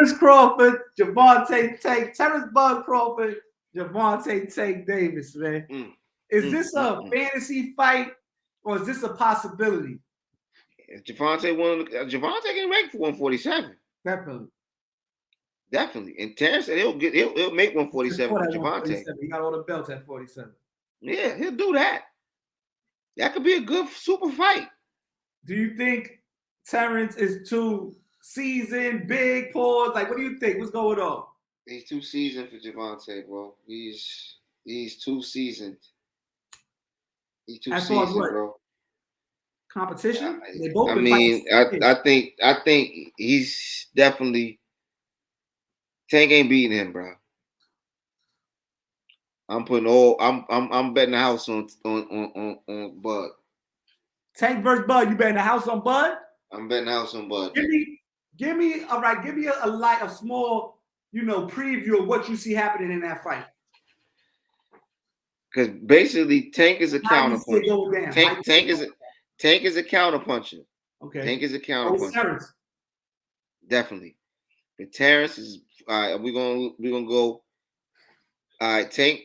Terence Crawford, Gervonta Tank, Terence Bud Crawford, Gervonta Tank Davis, man. Is this a fantasy fight or is this a possibility? If Gervonta can rank for 147. Definitely. And Terence said he'll make 147 for Gervonta. He got all the belts at 47. Yeah, he'll do that. That could be a good super fight. Do you think Terence is too seasoned, big pause? Like, what do you think? What's going on? He's too seasoned for Gervonta, bro. He's too seasoned. He's too seasoned, bro. Competition? I think he's definitely Tank ain't beating him, bro. I'm betting the house on Bud. Tank versus Bud. You betting the house on Bud? I'm betting the house on Bud. Give me a small, preview of what you see happening in that fight. Because basically Tank is a counterpuncher. Tank is a counterpuncher. Okay. Tank is a counterpuncher. Terence. Definitely. But Terence is we're gonna go. All right, Tank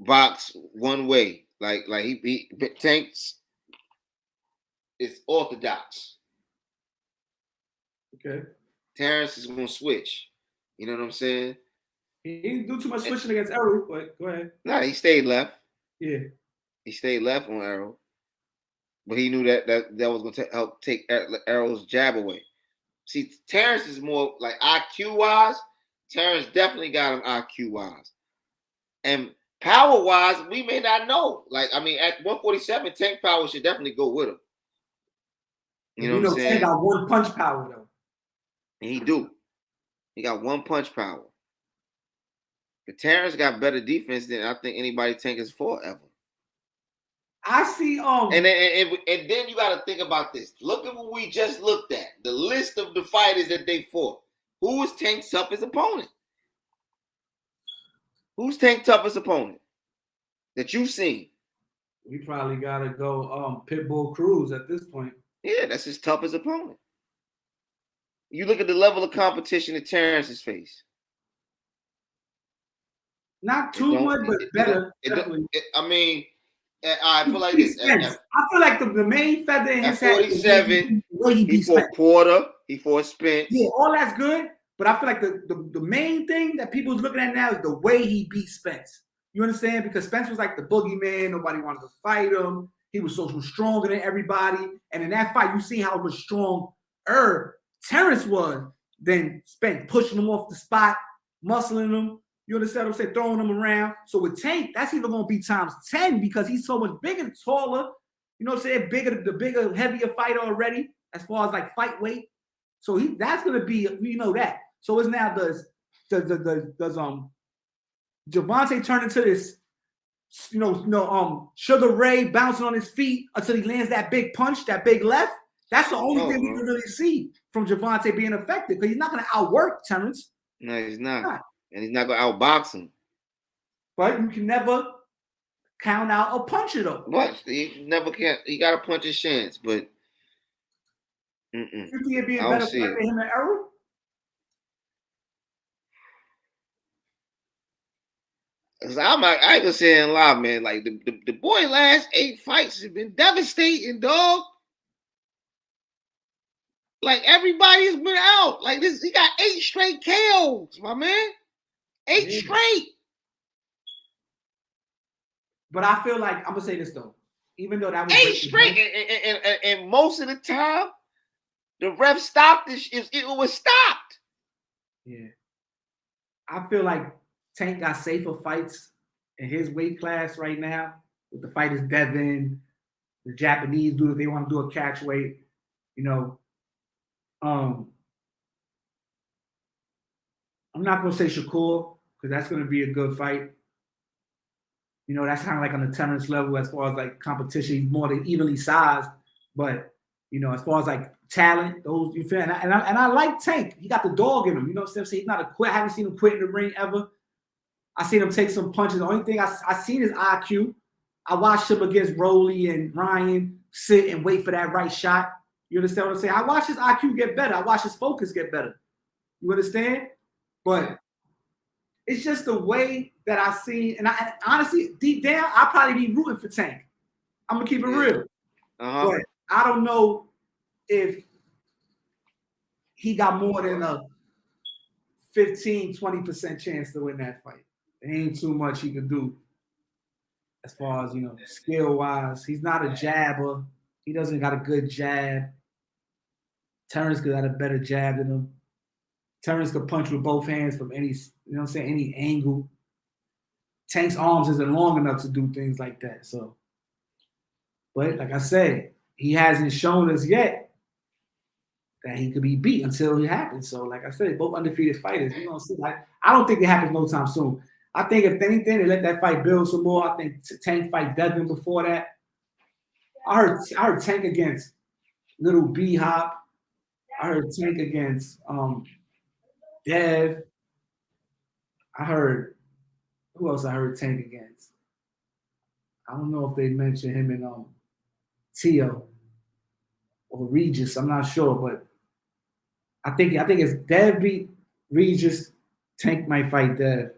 box one way. Like he Tank's is orthodox. Okay. Terence is gonna switch. You know what I'm saying? He didn't do too much switching against Errol, but go ahead. Nah, he stayed left. Yeah. He stayed left on Errol. But he knew that was going to help take Errol's jab away. See, Terence is more like IQ-wise. Terence definitely got him IQ-wise. And power-wise, we may not know. Like, I mean, at 147, Tank power should definitely go with him. You know what I'm saying? Tank got one punch power, though. And he do. He got one punch power. But Terence got better defense than I think anybody Tank has fought ever. I see. And then you got to think about this. Look at what we just looked at. The list of the fighters that they fought. Who was Tank's toughest opponent? Who's Tank's toughest opponent that you've seen? We probably got to go Pitbull Cruz at this point. Yeah, that's his toughest opponent. You look at the level of competition that Terence has faced. Not too much, but better. I feel like this. I feel like the main feather in his hat. 47, he fought Porter. He fought Spence. Yeah, all that's good. But I feel like the main thing that people's looking at now is the way he beat Spence. You understand? Because Spence was like the boogeyman. Nobody wanted to fight him. He was so stronger than everybody. And in that fight, you see how much stronger Terence was than Spence, pushing him off the spot, muscling him. You understand what I'm saying? Throwing him around. So with Tank, that's even going to be times 10 because he's so much bigger and taller. You know what I'm saying? The bigger, heavier fighter already as far as like fight weight. So that's going to be, that. So it's now does Gervonta turn into this, Sugar Ray bouncing on his feet until he lands that big punch, that big left? That's the only thing we can really see from Gervonta being effective because he's not going to outwork Terence. No, he's not. And he's not going to outbox him. But you can never count out a puncher, though. What? He never can. He got a punch his chance, but you think it'd be a better fight than him and Errol? I ain't gonna say it live, man. Like the boy last 8 fights have been devastating, dog. Like everybody's been out. Like this, he got 8 straight KOs, my man. 8 straight. But I feel like I'm gonna say this though, even though that was 8 straight, and most of the time, the ref stopped this. It was stopped. Yeah, I feel like Tank got safer fights in his weight class right now with the fighters Devin, the Japanese dude if they want to do a catch weight, I'm not gonna say Shakur because that's gonna be a good fight. That's kind of like on the Terence level as far as like competition. He's more than evenly sized, but as far as like talent, those you feel. And I like Tank. He got the dog in him. You know what I'm saying? He's not a quit. I haven't seen him quit in the ring ever. I seen him take some punches. The only thing I seen is IQ. I watched him against Rolly and Ryan sit and wait for that right shot. You understand what I'm saying? I watched his IQ get better. I watched his focus get better. You understand? But it's just the way that I see, and honestly, deep down, I'll probably be rooting for Tank. I'm gonna keep it real. But I don't know if he got more than a 15-20% chance to win that fight. There ain't too much he can do as far as, skill-wise. He's not a jabber. He doesn't got a good jab. Terence could have a better jab than him. Terence could punch with both hands from any, any angle. Tank's arms isn't long enough to do things like that. So, but like I said, he hasn't shown us yet that he could be beat until it happens. So, like I said, both undefeated fighters. We're gonna see. I don't think it happens no time soon. I think if anything, they let that fight build some more. I think Tank fight Devin before that. I heard Tank against Little B Hop. I heard Tank against Dev. I heard who else I heard Tank against? I don't know if they mentioned him in Tio or Regis. I'm not sure, but I think if Dev beat Regis, Tank might fight Dev.